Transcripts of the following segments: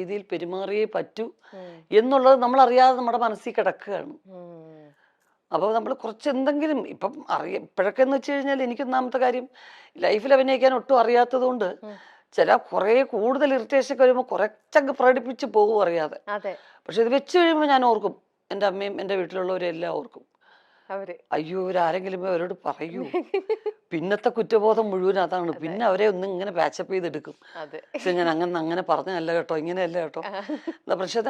രീതിയിൽ പെരുമാറിയേ പറ്റൂ എന്നുള്ളത് നമ്മൾ അറിയാതെ നമ്മുടെ മനസ്സിൽ കിടക്കുകയാണ്. അപ്പോൾ നമ്മൾ കുറച്ച് എന്തെങ്കിലും ഇപ്പം ഇപ്പോഴൊക്കെ എന്ന് വെച്ച് കഴിഞ്ഞാൽ എനിക്ക് ഒന്നാമത്തെ കാര്യം ലൈഫിൽ അഭിനയിക്കാൻ ഒട്ടും അറിയാത്തത് കൊണ്ട് ചില കുറേ കൂടുതൽ ഇറിറ്റേഷൻ ഒക്കെ വരുമ്പോൾ കുറച്ചങ്ങ് പ്രകടിപ്പിച്ച് പോകും അറിയാതെ. പക്ഷെ ഇത് വെച്ച് കഴിയുമ്പോൾ ഞാൻ ഓർക്കും, എൻ്റെ അമ്മയും എൻ്റെ വീട്ടിലുള്ളവരും എല്ലാം ഓർക്കും, അയ്യോ ഇവരാരെങ്കിലും അവരോട് പറയൂ. പിന്നത്തെ കുറ്റബോധം മുഴുവൻ അതാണ്. പിന്നെ അവരെ ഒന്നും ഇങ്ങനെ പാച്ചപ്പ് ചെയ്തെടുക്കും. പക്ഷെ ഞാൻ അങ്ങനെ പറഞ്ഞല്ല കേട്ടോ, ഇങ്ങനെയല്ല കേട്ടോ. പക്ഷെ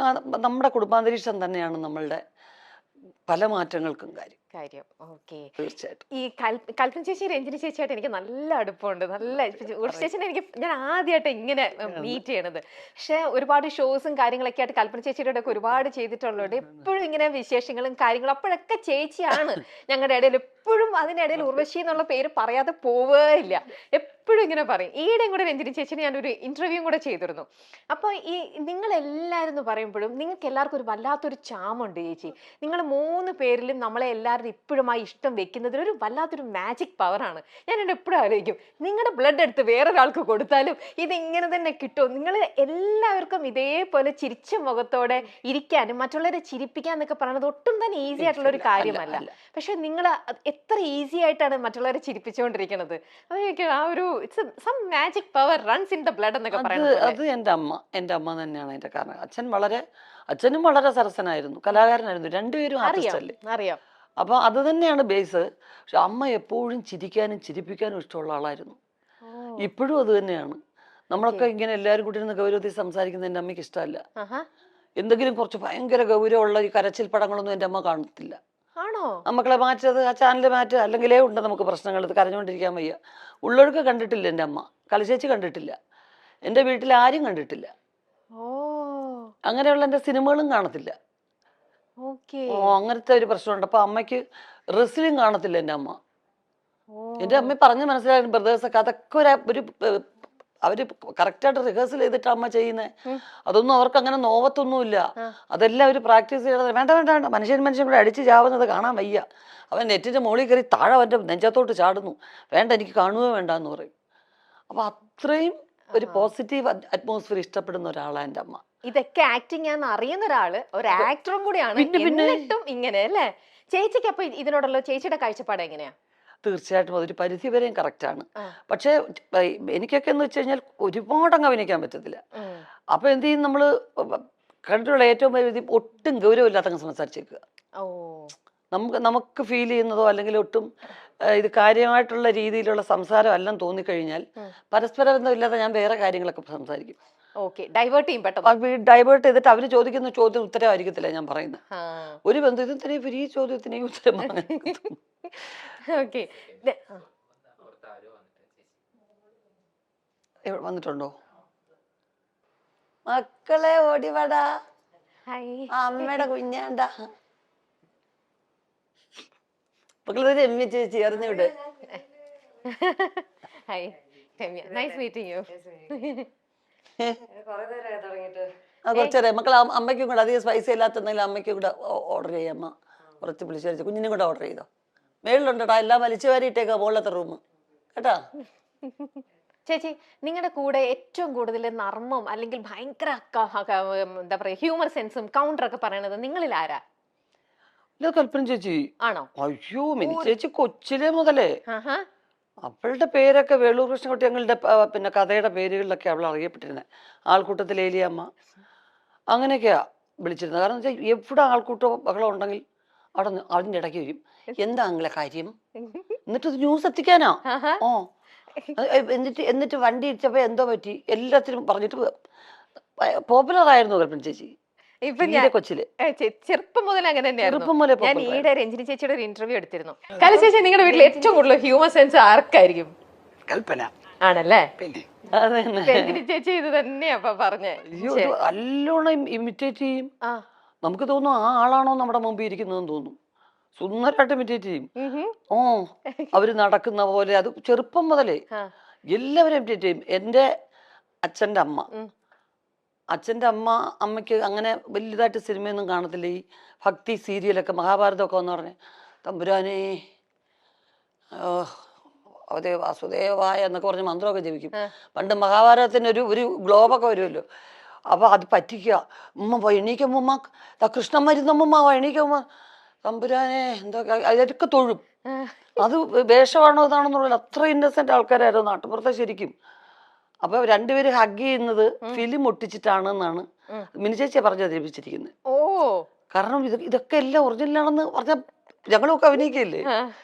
നമ്മുടെ കുടുംബാന്തരീക്ഷം തന്നെയാണ് നമ്മളുടെ പല മാറ്റങ്ങൾക്കും കാര്യം. തീർച്ചയായിട്ടും ഈ കൽപ്പന ചേച്ചി രഞ്ജിനി ചേച്ചിയായിട്ട് എനിക്ക് നല്ല അടുപ്പമുണ്ട്. നല്ല ചേച്ചിനെ ഞാൻ ആദ്യമായിട്ട് ഇങ്ങനെ മീറ്റ് ചെയ്യണത്. പക്ഷെ ഒരുപാട് ഷോസും കാര്യങ്ങളൊക്കെ ആയിട്ട് കൽപ്പന ചേച്ചിയുടെ ഒക്കെ ഒരുപാട് ചെയ്തിട്ടുള്ളതുകൊണ്ട് എപ്പോഴും ഇങ്ങനെ വിശേഷങ്ങളും കാര്യങ്ങളും അപ്പോഴൊക്കെ ചേച്ചിയാണ് ഞങ്ങളുടെ ഇടയിൽ. എപ്പോഴും അതിനിടയിൽ ഉർവശി എന്നുള്ള പേര് പറയാതെ പോവുകയില്ല, എപ്പോഴും ഇങ്ങനെ പറയും. ഈയിടെയും കൂടെ രഞ്ജിനി ചേച്ചിനെ ഞാനൊരു ഇന്റർവ്യൂ കൂടെ ചെയ്തിരുന്നു. അപ്പോൾ ഈ നിങ്ങളെല്ലാവരും എന്ന് പറയുമ്പോഴും നിങ്ങൾക്ക് എല്ലാവർക്കും ഒരു വല്ലാത്തൊരു ചാമുണ്ട് ചേച്ചി. നിങ്ങൾ 3 പേരിലും നമ്മളെ എല്ലാവരും ഇപ്പോഴും ആ ഇഷ്ടം വെക്കുന്നതിൽ ഒരു വല്ലാത്തൊരു മാജിക് പവറാണ്. ഞാൻ എന്നെ എപ്പോഴും ആലോചിക്കും, നിങ്ങളുടെ ബ്ലഡ് എടുത്ത് വേറൊരാൾക്ക് കൊടുത്താലും ഇതിങ്ങനെ തന്നെ കിട്ടും. നിങ്ങൾ എല്ലാവർക്കും ഇതേപോലെ ചിരിച്ച മുഖത്തോടെ ഇരിക്കാനും മറ്റുള്ളവരെ ചിരിപ്പിക്കാൻ എന്നൊക്കെ പറയുന്നത് ഒട്ടും തന്നെ ഈസി ആയിട്ടുള്ള ഒരു കാര്യമല്ല. പക്ഷെ നിങ്ങൾ എത്ര ഈസി ആയിട്ടാണ് മറ്റുള്ളവരെ ചിരിപ്പിച്ചുകൊണ്ടിരിക്കുന്നത്. അതൊക്കെ ആ ഒരു some magic power runs in the blood എന്നൊക്കെ പറയുന്നത്. അത് എൻ്റെ അമ്മ തന്നെയാണ് അതിന്റെ കാരണം. അച്ഛനും വളരെ സരസനായിരുന്നു, കലാകാരനായിരുന്നു. രണ്ടുപേരും ആർട്ടിസ്റ്റ് അല്ലേ. അറിയാം. അപ്പൊ അത് തന്നെയാണ് ബേസ്. പക്ഷെ അമ്മ എപ്പോഴും ചിരിക്കാനും ചിരിപ്പിക്കാനും ഇഷ്ടമുള്ള ആളായിരുന്നു. ഇപ്പോഴും അത് തന്നെയാണ്. നമ്മളൊക്കെ ഇങ്ങനെ എല്ലാവരും കൂടി ഇരുന്ന് ഗൗരവത്തിൽ സംസാരിക്കുന്നത് എൻ്റെ അമ്മയ്ക്ക് ഇഷ്ടമല്ല. എന്തെങ്കിലും കുറച്ച് ഭയങ്കര ഗൗരവമുള്ള ഈ കരച്ചിൽ പടങ്ങളൊന്നും എൻ്റെ അമ്മ കാണത്തില്ല. മക്കളെ മാറ്റത്, ആ ചാനൽ മാറ്റുക, അല്ലെങ്കിലേ ഉണ്ട് നമുക്ക് പ്രശ്നങ്ങൾ. ഇത് കരഞ്ഞുകൊണ്ടിരിക്കാൻ വയ്യ. ഉള്ളൊഴുക്ക് കണ്ടിട്ടില്ല എൻ്റെ അമ്മ, കലശേച്ചി കണ്ടിട്ടില്ല, എൻ്റെ വീട്ടിൽ ആരും കണ്ടിട്ടില്ല. അങ്ങനെയുള്ള എൻ്റെ സിനിമകളും കാണത്തില്ല. അങ്ങനത്തെ ഒരു പ്രശ്നമുണ്ട്. അപ്പൊ അമ്മയ്ക്ക് റെസ്ലിംഗ് കാണത്തില്ല എൻ്റെ അമ്മ. എൻ്റെ അമ്മ പറഞ്ഞ് മനസ്സിലായിരുന്നു ബ്രദേഴ്സൊക്കെ അതൊക്കെ ഒരു അവര് കറക്റ്റായിട്ട് റിഹേഴ്സൽ ചെയ്തിട്ട് അമ്മ ചെയ്യുന്നേ. അതൊന്നും അവർക്ക് അങ്ങനെ നോവത്തൊന്നുമില്ല. അതെല്ലാം അവർ പ്രാക്ടീസ് ചെയ്യണത്. വേണ്ട വേണ്ട വേണ്ട, മനുഷ്യൻ കൂടെ അടിച്ച് ചാവുന്നത് കാണാൻ വയ്യ. അവൻ നെറ്റിന്റെ മുകളിൽ കയറി താഴെ അവൻ്റെ നെഞ്ചത്തോട്ട് ചാടുന്നു. വേണ്ട, എനിക്ക് കാണുകയോ വേണ്ട എന്ന് പറയും. അപ്പൊ അത്രയും ഒരു പോസിറ്റീവ് അറ്റ്മോസ്ഫിയർ ഇഷ്ടപ്പെടുന്ന ഒരാളാണ് എൻ്റെ അമ്മ. ഇതൊക്കെ ആക്ടിങ് ആണെന്ന് അറിയുന്ന ഒരാള്, ഒരു ആക്ടറും കൂടിയാണ്. എന്നിട്ടും ഇങ്ങനെ അല്ലേ ചേച്ചിക്ക്? അപ്പൊ ഇതിനോടുള്ള ചേച്ചിയുടെ കാഴ്ചപ്പാട് എങ്ങനെയാ? തീർച്ചയായിട്ടും അതൊരു പരിധി വരെയും കറക്റ്റാണ്. പക്ഷെ എനിക്കൊക്കെ എന്ന് വെച്ച് കഴിഞ്ഞാൽ ഒരുപാട് അങ്ങ് അഭിനയിക്കാൻ പറ്റത്തില്ല. അപ്പൊ എന്ത് ചെയ്യും, നമ്മള് കണ്ടിട്ടുള്ള ഏറ്റവും പരിധി ഒട്ടും ഗൗരവമില്ലാത്ത അങ്ങ് സംസാരിച്ചേക്കുക. നമുക്ക് ഫീൽ ചെയ്യുന്നതോ അല്ലെങ്കിൽ ഒട്ടും ഇത് കാര്യമായിട്ടുള്ള രീതിയിലുള്ള സംസാരം എല്ലാം തോന്നിക്കഴിഞ്ഞാൽ പരസ്പര ബന്ധമില്ലാതെ ഞാൻ വേറെ കാര്യങ്ങളൊക്കെ സംസാരിക്കും. ഡൈവേർട്ട് ചെയ്തിട്ട് അവര് ചോദിക്കുന്ന ചോദ്യം ഉത്തരവായിരിക്കത്തില്ല ഞാൻ പറയുന്നത്. ഒരു ബന്ധത്തിന് ഈ ചോദ്യത്തിന് ഉത്തരം വന്നിട്ടുണ്ടോ? മക്കളെ ഓടിവാടാ, അമ്മയുടെ കുഞ്ഞാണ്ട. മക്കളെ രമ്യ ചേച്ചി അറിഞ്ഞുവിട്. കുറച്ചേരെ മക്കളെ അമ്മയ്ക്കും കൂടെ അധികം സ്പൈസി ഇല്ലാത്തെന്തെങ്കിലും അമ്മയ്ക്കും കൂടെ ഓർഡർ ചെയ്യാം. അമ്മ കുറച്ച് പുളിശ്ശേരി കുഞ്ഞിനും കൂടെ ഓർഡർ ചെയ്തോ. മേളിലുണ്ടോടാ, എല്ലാം വലിച്ചു വാരിയിട്ടേക്കാ മുകളിലത്തെ റൂം കേട്ടാ. ചേച്ചി, നിങ്ങളുടെ കൂടെ ഏറ്റവും കൂടുതൽ നർമ്മം അല്ലെങ്കിൽ ഭയങ്കര എന്താ പറയാ ഹ്യൂമർ സെൻസും കൗണ്ടറൊക്കെ പറയണത് നിങ്ങളിൽ ആരാ? കൽപ്പന ചേച്ചി ആണോ? അയ്യോ, മിനി ചേച്ചി കൊച്ചിലെ മുതലേ അവളുടെ പേരൊക്കെ വേളൂർ കൃഷ്ണൻകുട്ടി ഞങ്ങളുടെ പിന്നെ കഥയുടെ പേരുകളിലൊക്കെ അവൾ അറിയപ്പെട്ടിരുന്നത്. ആൾക്കൂട്ടത്തിൽ ഏലിയമ്മ അങ്ങനെയൊക്കെയാ വിളിച്ചിരുന്നത്. കാരണം വെച്ചാൽ എവിടെ ആൾക്കൂട്ടം ബഹളം ഉണ്ടെങ്കിൽ അതിൻ്റെ ഇടയ്ക്ക് വരും. എന്താ നിങ്ങളെ കാര്യം, എന്നിട്ട് ന്യൂസ് എത്തിക്കാനാ. എന്നിട്ട് വണ്ടി ഇടിച്ചപ്പോ എന്തോ പറ്റി എല്ലാത്തിനും പറഞ്ഞിട്ട് പോപ്പുലർ ആയിരുന്നു കൽപ്പന ചേച്ചി. ചെറുപ്പം മുതൽ അങ്ങനെ തന്നെയായിരുന്നു. ഞാൻ ഈയിടെ രഞ്ജിനി ചേച്ചിയുടെ ഒരു ഇന്റർവ്യൂ എടുത്തിരുന്നു. കല ചേച്ചി, നിങ്ങളുടെ വീട്ടിൽ ഏറ്റവും കൂടുതൽ ഹ്യൂമർ സെൻസ് ആർക്കായിരിക്കും? കൽപ്പന ആണല്ലേ? രഞ്ജിനി ചേച്ചി ഇത് തന്നെയാ പറഞ്ഞേ. നല്ലോണം ഇമിറ്റേറ്റ് ചെയ്യും. നമുക്ക് തോന്നും ആ ആളാണോ നമ്മുടെ മുമ്പിൽ ഇരിക്കുന്നതെന്ന് തോന്നും. സുന്ദരമായിട്ട് ഇമിറ്റേറ്റ് ചെയ്യും. അവര് നടക്കുന്ന പോലെ. അത് ചെറുപ്പം മുതലേ എല്ലാവരും ഇമിറ്റേറ്റ് ചെയ്യും. എൻ്റെ അച്ഛൻ്റെ അമ്മയ്ക്ക് അങ്ങനെ വലുതായിട്ട് സിനിമയൊന്നും കാണത്തില്ല. ഈ ഭക്തി സീരിയലൊക്കെ മഹാഭാരതമൊക്കെ എന്ന് പറഞ്ഞ് തമ്പുരാനേ അതേ വാസുദേവായ എന്നൊക്കെ പറഞ്ഞ് മന്ത്രമൊക്കെ ജപിക്കും. പണ്ട് മഹാഭാരതത്തിന് ഒരു ഗ്ലോബൊക്കെ വരുമല്ലോ, അപ്പൊ അത് പറ്റിക്കുക. ഉമ്മ എണീക്കുമ്മ, കൃഷ്ണൻ മരുന്നമ്മ എണീക്കുമ്മ, തമ്പുരാനെ എന്താ, അതൊക്കെ തൊഴും. അത് വേഷമാണോ ഇതാണെന്നുള്ള അത്ര ഇന്നസെന്റ് ആൾക്കാരായിരുന്നു നാട്ടുപുറത്തെ ശരിക്കും. അപ്പൊ രണ്ടുപേര് ഹഗ് ചെയ്യുന്നത് ഫിലിം ഒട്ടിച്ചിട്ടാണ് എന്നാണ് മിനി ചേച്ചിയെ പറഞ്ഞു അവതരിപ്പിച്ചിരിക്കുന്നത്. ഓ, കാരണം ഇതൊക്കെ എല്ലാം ഒറിജിനലാണെന്ന് പറഞ്ഞ ഞങ്ങളൊക്കെ അഭിനയിക്കല്ലേ.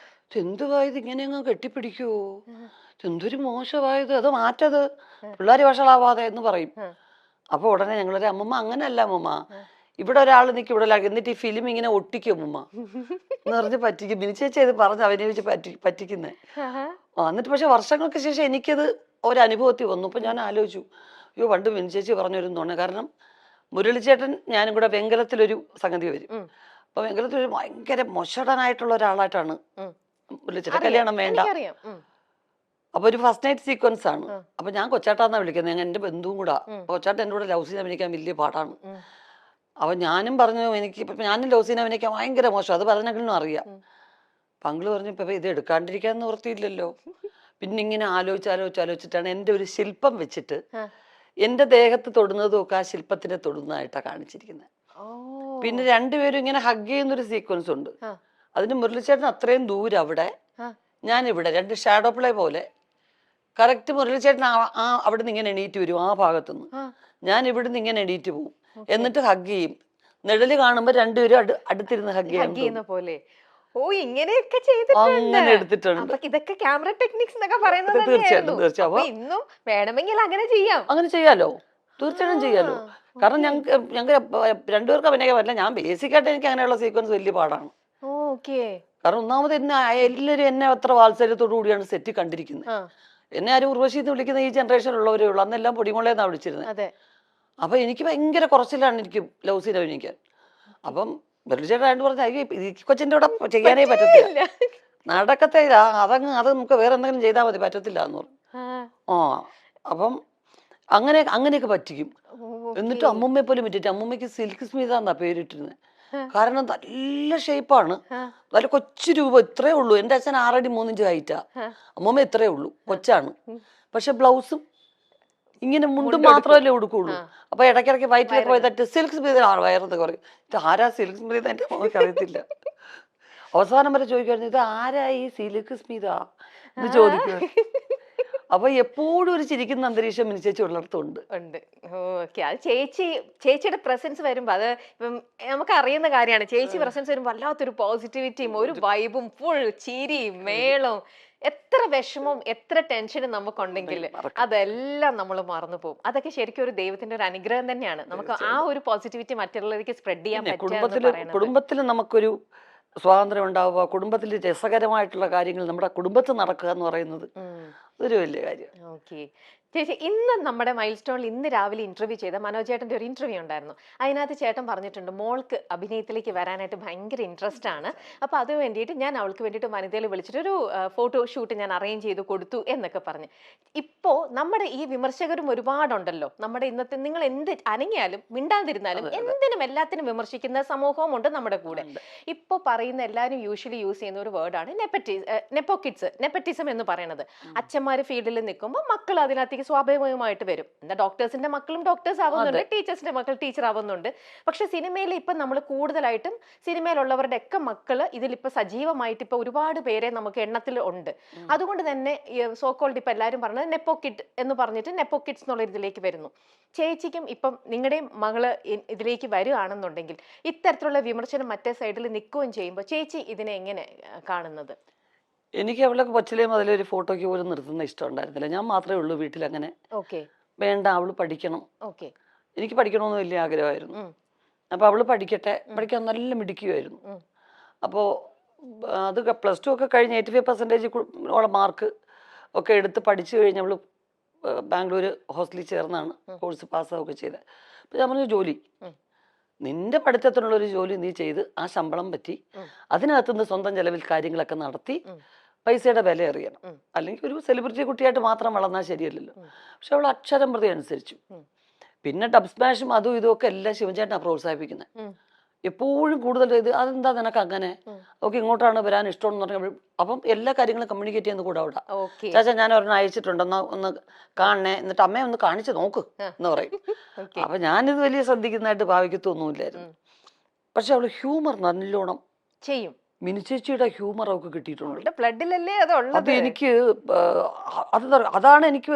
എന്തുവായത് ഇങ്ങനെ അങ്ങ് കെട്ടിപ്പിടിക്കുവോ, എന്തൊരു മോശമായത്, അത് മാറ്റത്, പിള്ളേര് വഷളാവാതെ എന്ന് പറയും. അപ്പൊ ഉടനെ ഞങ്ങളൊരു അമ്മമ്മ അങ്ങനെയല്ല അമ്മമ്മ, ഇവിടെ ഒരാൾ നിൽക്കും, ഇവിടെ ഒരാൾ, എന്നിട്ട് ഈ ഫിലിം ഇങ്ങനെ ഒട്ടിക്കും അമ്മമ്മ എന്ന് പറഞ്ഞ് പറ്റിക്കും. മിനി ചേച്ചി ഇത് പറഞ്ഞ് അഭിനയിച്ച് പറ്റിക്കുന്നേ. എന്നിട്ട് പക്ഷെ വർഷങ്ങൾക്ക് ശേഷം എനിക്കത് ഒരനുഭവത്തിൽ വന്നു. അപ്പൊ ഞാൻ ആലോചിച്ചു, അയ്യോ പണ്ട് മിനി ചേച്ചി പറഞ്ഞൊരു തോന്നുന്നു. കാരണം മുരളിച്ചേട്ടൻ ഞാനും കൂടെ വെങ്കലത്തിലൊരു സംഗതി വരും. അപ്പൊ വെങ്കലത്തിലൊരു ഭയങ്കര മൊശടനായിട്ടുള്ള ഒരാളായിട്ടാണ് മുരളിച്ചേട്ടൻ. കല്യാണം വേണ്ട. അപ്പൊ ഒരു ഫസ്റ്റ് നൈറ്റ് സീക്വൻസ് ആണ്. അപ്പൊ ഞാൻ കൊച്ചാട്ടാന്നാ വിളിക്കുന്നത്, എന്റെ ബന്ധുവും കൂടാ. കൊച്ചാട്ടൻ എൻ്റെ കൂടെ ലവ് സീൻ അഭിനയിക്കാൻ വലിയ പാടാണ്. അപ്പൊ ഞാനും പറഞ്ഞു എനിക്ക് ഇപ്പൊ ഞാനും ലവ് സീൻ അഭിനയിക്കാൻ ഭയങ്കര മോശം, അത് പറഞ്ഞെങ്കിലും അറിയാം. പങ്കിള് പറഞ്ഞു ഇപ്പൊ ഇത് എടുക്കാണ്ടിരിക്കാൻ നിവൃത്തിയില്ലല്ലോ. പിന്നെ ഇങ്ങനെ ആലോചിച്ചിട്ടാണ് എൻ്റെ ഒരു ശില്പം വെച്ചിട്ട് എന്റെ ദേഹത്ത് തൊടുന്നതും ഒക്കെ ആ ശില്പത്തിനെ തൊടുന്നതായിട്ടാണ് കാണിച്ചിരിക്കുന്നത്. പിന്നെ രണ്ടുപേരും ഇങ്ങനെ ഹഗ് ചെയ്യുന്നൊരു സീക്വൻസ് ഉണ്ട്. അതിന് മുരളിച്ചേട്ടൻ അത്രയും ദൂരം അവിടെ, ഞാനിവിടെ, രണ്ട് ഷാഡോ പ്ലേ പോലെ. കറക്റ്റ് മുരളിച്ചേട്ടൻ അവിടുന്ന് ഇങ്ങനെ എണീറ്റ് വരും ആ ഭാഗത്തുനിന്ന്, ഞാൻ ഇവിടുന്ന് ഇങ്ങനെ എണീറ്റ് പോവും, എന്നിട്ട് ഹഗ് ചെയ്യും. നിഴല് കാണുമ്പോ രണ്ടുപേരും അടുത്തിരുന്ന് ഹഗ് ചെയ്യുന്ന പോലെ. ഓ, ഇങ്ങനെയൊക്കെ ചെയ്തിട്ടുണ്ട്. എടുത്തിട്ടുണ്ട്. ഇതൊക്കെ ക്യാമറ ടെക്നിക്സ് എന്നൊക്കെ പറയുന്നത്. തീർച്ചയായിട്ടും. ഇന്നും വേണമെങ്കിൽ അങ്ങനെ ചെയ്യാം, അങ്ങനെ ചെയ്യാലോ, തീർച്ചയായിട്ടും ചെയ്യാലോ. കാരണം ഞങ്ങൾക്ക് രണ്ടുപേർക്ക് അഭിനയിക്കാൻ പറ്റില്ല. ഞാൻ ബേസിക്കായിട്ട് എനിക്ക് അങ്ങനെയുള്ള സീക്വൻസ് വലിയ പാടാണ്. കാരണം ഒന്നാമത് എല്ലാവരും എന്നെ അത്ര വാത്സല്യത്തോടു കൂടിയാണ് സെറ്റ് കണ്ടിരിക്കുന്നത്. എന്നെ ആരും ഉർവശി എന്ന് വിളിക്കുന്ന ഈ ജനറേഷനിലുള്ളവരേ ഉള്ളൂ. അന്നെല്ലാം പൊടിമുളയെന്നാണ് വിളിച്ചിരുന്നത്. അപ്പൊ എനിക്ക് ഭയങ്കര കുറച്ചിലാണ് എനിക്ക് ലവ് സീൻ അഭിനയിക്കാൻ. അപ്പം ബെർലിച്ചേട്ടായിട്ട് പറഞ്ഞ ഈ കൊച്ചിന്റെ കൂടെ ചെയ്യാനേ പറ്റത്തില്ല, നടക്കത്തെ അത് നമുക്ക് വേറെ എന്തെങ്കിലും ചെയ്താൽ മതി, പറ്റത്തില്ല എന്ന് പറഞ്ഞു. അപ്പം അങ്ങനെയൊക്കെ പറ്റിക്കും. എന്നിട്ട് അമ്മൂമ്മയെ പോലും പറ്റിട്ട്, അമ്മൂമ്മയ്ക്ക് സിൽക്ക് സ്മിത എന്നാ പേരിട്ടിരുന്നത്. കാരണം നല്ല ഷേപ്പാണ്, നല്ല കൊച്ചു രൂപം, ഇത്രേ ഉള്ളൂ. എൻ്റെ അച്ഛൻ 6 അടി 3 ഇഞ്ച് ഹൈറ്റാ, അമ്മൂമ്മ ഇത്രേ ഉള്ളൂ, കൊച്ചാണ്. പക്ഷെ ബ്ലൗസും ഇങ്ങനെ മുണ്ടും മാത്രമല്ലേ ഉടുക്കുള്ളൂ. അപ്പൊ ഇടയ്ക്കിടയ്ക്ക് വയറ്റിലൊക്കെ പോയി തട്ട് സിൽക്ക് സ്മിത വയറെന്ന് പറയും. ഇത് ആരാ സിൽക്ക് സ്മിത, എൻ്റെ മോൾക്ക് അറിയത്തില്ല. അവസാനം വരെ ചോദിക്കുമായിരുന്നു, ഇത് ആരാ ഈ സിൽക്ക് സ്മിത എന്ന് ചോദിക്കുക. അപ്പൊ എപ്പോഴും ഒരു ചിരിക്കുന്ന അന്തരീക്ഷം മിനി ചേച്ചി ഉള്ളിടത്തുണ്ട്. അത് ചേച്ചിയുടെ പ്രസൻസ് വരുമ്പോ, അത് ഇപ്പം നമുക്ക് അറിയുന്ന കാര്യമാണ്, ചേച്ചി പ്രസൻസ് വരുമ്പോ വല്ലാത്തൊരു പോസിറ്റിവിറ്റിയും ഒരു വൈബും ഫുൾ ചിരിയും മേളവും. എത്ര വിഷമവും എത്ര ടെൻഷനും നമുക്കുണ്ടെങ്കിൽ അതെല്ലാം നമ്മൾ മറന്നു പോകും. അതൊക്കെ ശരിക്കും ഒരു ദൈവത്തിന്റെ ഒരു അനുഗ്രഹം തന്നെയാണ്. നമുക്ക് ആ ഒരു പോസിറ്റിവിറ്റി മറ്റുള്ളവർക്ക് സ്പ്രെഡ് ചെയ്യാൻ പറ്റും. കുടുംബത്തിൽ നമുക്കൊരു സ്വാതന്ത്ര്യം ഉണ്ടാവുക, കുടുംബത്തിൽ രസകരമായിട്ടുള്ള കാര്യങ്ങൾ നമ്മുടെ കുടുംബത്തിൽ നടക്കുക എന്ന് പറയുന്നത് അതൊരു വലിയ കാര്യം. ചേച്ചി, ഇന്ന് നമ്മുടെ മൈൽ സ്റ്റോണിൽ ഇന്ന് രാവിലെ ഇന്റർവ്യൂ ചെയ്ത മനോജ് ചേട്ടന്റെ ഒരു ഇന്റർവ്യൂ ഉണ്ടായിരുന്നു. അതിനകത്ത് ചേട്ടൻ പറഞ്ഞിട്ടുണ്ട് മോൾക്ക് അഭിനയത്തിലേക്ക് വരാനായിട്ട് ഭയങ്കര ഇൻട്രസ്റ്റ് ആണ്. അപ്പൊ അത് വേണ്ടിയിട്ട് ഞാൻ അവൾക്ക് വേണ്ടിയിട്ട് വനിതയിൽ വിളിച്ചിട്ടൊരു ഫോട്ടോ ഷൂട്ട് ഞാൻ അറേഞ്ച് ചെയ്ത് കൊടുത്തു എന്നൊക്കെ പറഞ്ഞ്. ഇപ്പോ നമ്മുടെ ഈ വിമർശകരും ഒരുപാടുണ്ടല്ലോ. നമ്മുടെ ഇന്നത്തെ നിങ്ങൾ എന്ത് അനങ്ങിയാലും മിണ്ടാതിരുന്നാലും എന്തിനും എല്ലാത്തിനും വിമർശിക്കുന്ന സമൂഹവും ഉണ്ട് നമ്മുടെ കൂടെ. ഇപ്പൊ പറയുന്ന എല്ലാവരും യൂഷ്വലി യൂസ് ചെയ്യുന്ന ഒരു വേർഡാണ് നെപ്പോട്ടിസം എന്ന് പറയുന്നത്. അച്ഛന്മാര് ഫീൽഡിൽ നിൽക്കുമ്പോൾ മക്കൾ അതിനകത്തേക്ക് സ്വാഭാവികമായിട്ട് വരും. എന്താ, ഡോക്ടേഴ്സിന്റെ മക്കളും ഡോക്ടേഴ്സ് ആവുന്നുണ്ട്, ടീച്ചേഴ്സിന്റെ മക്കൾ ടീച്ചർ ആവുന്നുണ്ട്. പക്ഷെ സിനിമയിൽ ഇപ്പൊ നമ്മൾ കൂടുതലായിട്ടും സിനിമയിലുള്ളവരുടെ ഒക്കെ മക്കള് ഇതിലിപ്പോ സജീവമായിട്ട് ഇപ്പൊ ഒരുപാട് പേരെ നമുക്ക് എണ്ണത്തിൽ ഉണ്ട്. അതുകൊണ്ട് തന്നെ സോക്കോൾഡ് ഇപ്പൊ എല്ലാവരും പറഞ്ഞത് നെപ്പോ കിഡ് എന്ന് പറഞ്ഞിട്ട് നെപ്പോ കിഡ്സ് എന്നുള്ള ഇതിലേക്ക് വരുന്നു. ചേച്ചിക്കും ഇപ്പം നിങ്ങളുടെ മകള് ഇതിലേക്ക് വരികയാണെന്നുണ്ടെങ്കിൽ ഇത്തരത്തിലുള്ള വിമർശനം മറ്റേ സൈഡിൽ നിൽക്കുകയും ചെയ്യുമ്പോൾ ചേച്ചി ഇതിനെ എങ്ങനെ കാണുന്നത്? എനിക്ക് അവളെ കൊച്ചിലേ മുതലേ ഒരു ഫോട്ടോയ്ക്ക് പോലും നിർത്തുന്ന ഇഷ്ടം ഉണ്ടായിരുന്നില്ല. ഞാൻ മാത്രമേ ഉള്ളൂ വീട്ടിൽ അങ്ങനെ. വേണ്ട, അവള് പഠിക്കണം, എനിക്ക് പഠിക്കണമെന്ന് വലിയ ആഗ്രഹമായിരുന്നു. അപ്പൊ അവള് പഠിക്കാൻ നല്ല മിടുക്കിയായിരുന്നു. അപ്പോൾ അത് +2 ഒക്കെ കഴിഞ്ഞ് 85% മാർക്ക് ഒക്കെ എടുത്ത് പഠിച്ചു കഴിഞ്ഞ് അവള് ബാംഗ്ലൂർ ഹോസ്റ്റലിൽ ചേർന്നാണ് കോഴ്സ് പാസ്സാവുകയൊക്കെ ചെയ്തത്. അപ്പൊ ഞാൻ പറഞ്ഞു, ജോലി, നിന്റെ പഠിത്തത്തിനുള്ളൊരു ജോലി നീ ചെയ്ത് ആ ശമ്പളം പറ്റി അതിനകത്തുനിന്ന് സ്വന്തം ചെലവിൽ കാര്യങ്ങളൊക്കെ നടത്തി പൈസയുടെ വില അറിയണം. അല്ലെങ്കിൽ ഒരു സെലിബ്രിറ്റി കുട്ടിയായിട്ട് മാത്രം വളർന്നാൽ ശരിയല്ലല്ലോ. പക്ഷെ അവൾ അക്ഷരം പ്രതി അനുസരിച്ചു. പിന്നെ ഡബ് സ്മാഷും അതും ഇതും ഒക്കെ എല്ലാം ശിവൻചേട്ടനാണ് പ്രോത്സാഹിപ്പിക്കുന്നത്. എപ്പോഴും കൂടുതൽ ഇത് അതെന്താ നിനക്ക് അങ്ങനെ, ഓക്കെ ഇങ്ങോട്ടാണ് വരാൻ ഇഷ്ടമെന്ന് പറഞ്ഞ അപ്പം എല്ലാ കാര്യങ്ങളും കമ്മ്യൂണിക്കേറ്റ് ചെയ്യുന്ന കൂടെ അവിടെ. ഓക്കെ ചാച്ചാ ഞാൻ ഒരെണ്ണം അയച്ചിട്ടുണ്ട്, എന്നാ ഒന്ന് കാണണേ, എന്നിട്ട് അമ്മയെ ഒന്ന് കാണിച്ച് നോക്ക് എന്ന് പറയും. ഓക്കെ അപ്പൊ ഞാനിത് വലിയ ശ്രദ്ധിക്കുന്നതായിട്ട് ഭാവിക്കത്തൊന്നുമില്ലായിരുന്നു. പക്ഷെ അവള് ഹ്യൂമർ നല്ലോണം ചെയ്യും. മിനി ചേച്ചിയുടെ ഹ്യൂമർ അവൾക്ക് കിട്ടിയിട്ടുണ്ട്. അവളുടെ ബ്ലഡിലല്ലേ അത് അത് ഉള്ളത്. എനിക്ക് അതാണ് എനിക്ക്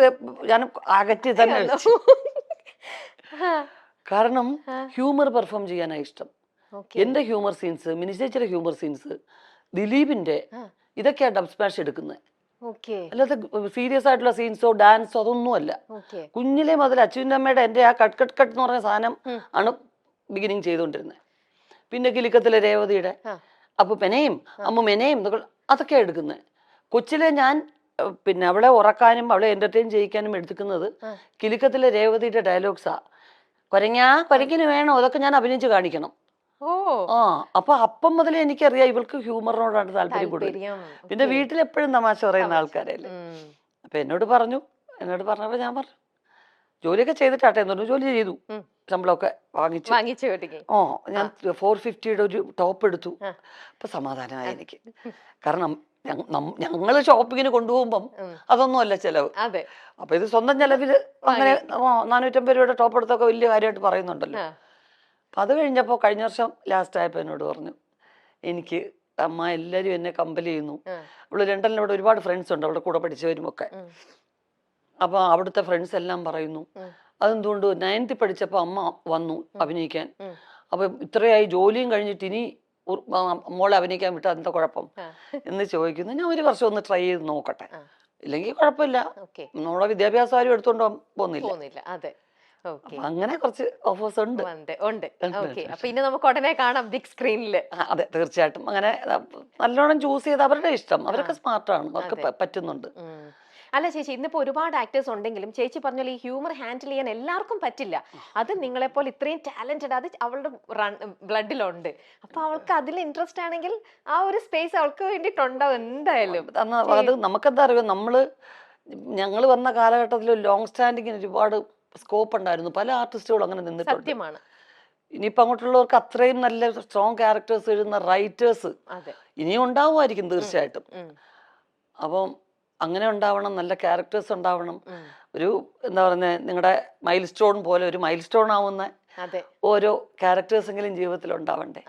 ഞാൻ അകറ്റി തന്നെ വെച്ചു. കാരണം ഹ്യൂമർ പെർഫോം ചെയ്യാനാണ് ഇഷ്ടം. എന്റെ ഹ്യൂമർ സീൻസ്, മിനി ചേച്ചിയുടെ ഹ്യൂമർ സീൻസ്, ദിലീപിന്റെ ഇതൊക്കെയാ ഡബ് സ്മാഷ് എടുക്കുന്നത്. അല്ലാതെ സീരിയസ് ആയിട്ടുള്ള സീൻസോ ഡാൻസോ അതൊന്നും അല്ല. കുഞ്ഞിലെ മുതൽ അച്ഛൻ്റെ അമ്മയുടെ എന്റെ ആ കട്ട് കട്ട് കട്ട് എന്ന് പറഞ്ഞ സാധനം ആണ് ബിഗിനിങ് ചെയ്തുകൊണ്ടിരുന്നത്. പിന്നെ കിലുക്കത്തിലെ രേവതിയുടെ അപ്പൊ പെനയും അമ്മ മെനയും അതൊക്കെയാണ് എടുക്കുന്നത്. കൊച്ചിലെ ഞാൻ പിന്നെ അവളെ ഉറക്കാനും അവളെ എന്റർടൈൻ ചെയ്യിക്കാനും എടുക്കുന്നത് കിലുക്കത്തിലെ രേവതിയുടെ ഡയലോഗ്സാ. കൊരങ്ങിന് വേണോ അതൊക്കെ ഞാൻ അഭിനയിച്ച് കാണിക്കണം. അപ്പൊ അപ്പം മുതലേ എനിക്കറിയാം ഇവൾക്ക് ഹ്യൂമറിനോടാണ് താല്പര്യം കൂടുതൽ. പിന്നെ വീട്ടിലെപ്പോഴും തമാശ പറയുന്ന ആൾക്കാരല്ലേ. അപ്പൊ എന്നോട് പറഞ്ഞപ്പോ ഞാൻ പറഞ്ഞു ജോലിയൊക്കെ ചെയ്തിട്ടാട്ടെ എന്ന് പറഞ്ഞു. ജോലി ചെയ്തു, ശമ്പളമൊക്കെ വാങ്ങിച്ചു. ഞാൻ 450യുടെ ഒരു ടോപ്പ് എടുത്തു. അപ്പൊ സമാധാനമായി എനിക്ക്. കാരണം ഞങ്ങള് ഷോപ്പിങ്ങിന് കൊണ്ടുപോകുമ്പം അതൊന്നും അല്ല ചെലവ്. അപ്പൊ ഇത് സ്വന്തം ചെലവില് അങ്ങനെ 450 രൂപയുടെ ടോപ്പ് എടുത്തൊക്കെ വലിയ കാര്യമായിട്ട് പറയുന്നുണ്ടല്ലോ. അപ്പൊ അത് കഴിഞ്ഞപ്പോ കഴിഞ്ഞ വർഷം ലാസ്റ്റ് ആയപ്പോ എന്നോട് പറഞ്ഞു, എനിക്ക് അമ്മ എല്ലാരും എന്നെ കമ്പൽ ചെയ്യുന്നു. അവള് ലണ്ടനിലൂടെ ഒരുപാട് ഫ്രണ്ട്സ് ഉണ്ട്, അവളുടെ കൂടെ പഠിച്ചവരും ഒക്കെ. അപ്പൊ അവിടുത്തെ ഫ്രണ്ട്സ് എല്ലാം പറയുന്നു അതെന്തുകൊണ്ട് 9th പഠിച്ചപ്പോ അമ്മ വന്നു അഭിനയിക്കാൻ. അപ്പൊ ഇത്രയായി ജോലിയും കഴിഞ്ഞിട്ട് ഇനി മോളെ അഭിനയിക്കാൻ വിട്ടാൽ എന്താ കുഴപ്പം എന്ന് ചോദിക്കുന്നു. ഞാൻ ഒരു വർഷം ഒന്ന് ട്രൈ ചെയ്ത് നോക്കട്ടെ, ഇല്ലെങ്കിൽ കുഴപ്പമില്ല. നമ്മളെ വിദ്യാഭ്യാസം ആരും എടുത്തോണ്ട് പോകുന്നില്ല. അങ്ങനെ കുറച്ച് ഓഫേഴ്സ് ഉണ്ട്. പിന്നെ നമുക്ക് ഉടനെ കാണാം ബിഗ് സ്ക്രീനില്. അതെ തീർച്ചയായിട്ടും. അങ്ങനെ നല്ലോണം ചൂസ് ചെയ്ത് അവരുടെ ഇഷ്ടം, അവരൊക്കെ സ്മാർട്ടാണ്, അവർക്ക് പറ്റുന്നുണ്ട്. അല്ല ചേച്ചി, ഇന്നിപ്പോ ഒരുപാട് ആക്ടേഴ്സ് ഉണ്ടെങ്കിലും ചേച്ചി പറഞ്ഞാൽ ഈ ഹ്യൂമർ ഹാൻഡിൽ ചെയ്യാൻ എല്ലാവർക്കും പറ്റില്ല. അത് നിങ്ങളെപ്പോലെ ഇത്രയും ടാലന്റഡ് അത് അവളുടെ ബ്ലഡിലുണ്ട്. അപ്പൊ അവൾക്ക് അതിൽ ഇൻട്രസ്റ്റ് ആണെങ്കിൽ ആ ഒരു സ്പേസ് അവൾക്ക് വേണ്ടിയിട്ടുണ്ടാവും എന്തായാലും. അത് നമുക്കെന്താ അറിയോ, ഞങ്ങൾ വന്ന കാലഘട്ടത്തിൽ ലോങ് സ്റ്റാൻഡിങ്ങിന് ഒരുപാട് സ്കോപ്പ് ഉണ്ടായിരുന്നു. പല ആർട്ടിസ്റ്റുകളും അങ്ങനെ നിന്നിട്ടുണ്ട്. സത്യമാണ്. ഇനിയിപ്പോ അങ്ങോട്ടുള്ളവർക്ക് അത്രയും നല്ല സ്ട്രോങ് ക്യാരക്ടേഴ്സ് എഴുതുന്ന റൈറ്റേഴ്സ് ഇനിയും ഉണ്ടാവുമായിരിക്കും തീർച്ചയായിട്ടും. അപ്പം അങ്ങനെ ഉണ്ടാവണം, നല്ല ക്യാരക്ടേഴ്സ് ഉണ്ടാവണം. ഒരു എന്താ പറയുന്നത്, നിങ്ങളുടെ മൈൽ സ്റ്റോൺ പോലെ ഒരു മൈൽ സ്റ്റോൺ ആവുന്ന ഓരോ ക്യാരക്ടേഴ്സ് എങ്കിലും ജീവിതത്തിൽ ഉണ്ടാവണ്ടേ.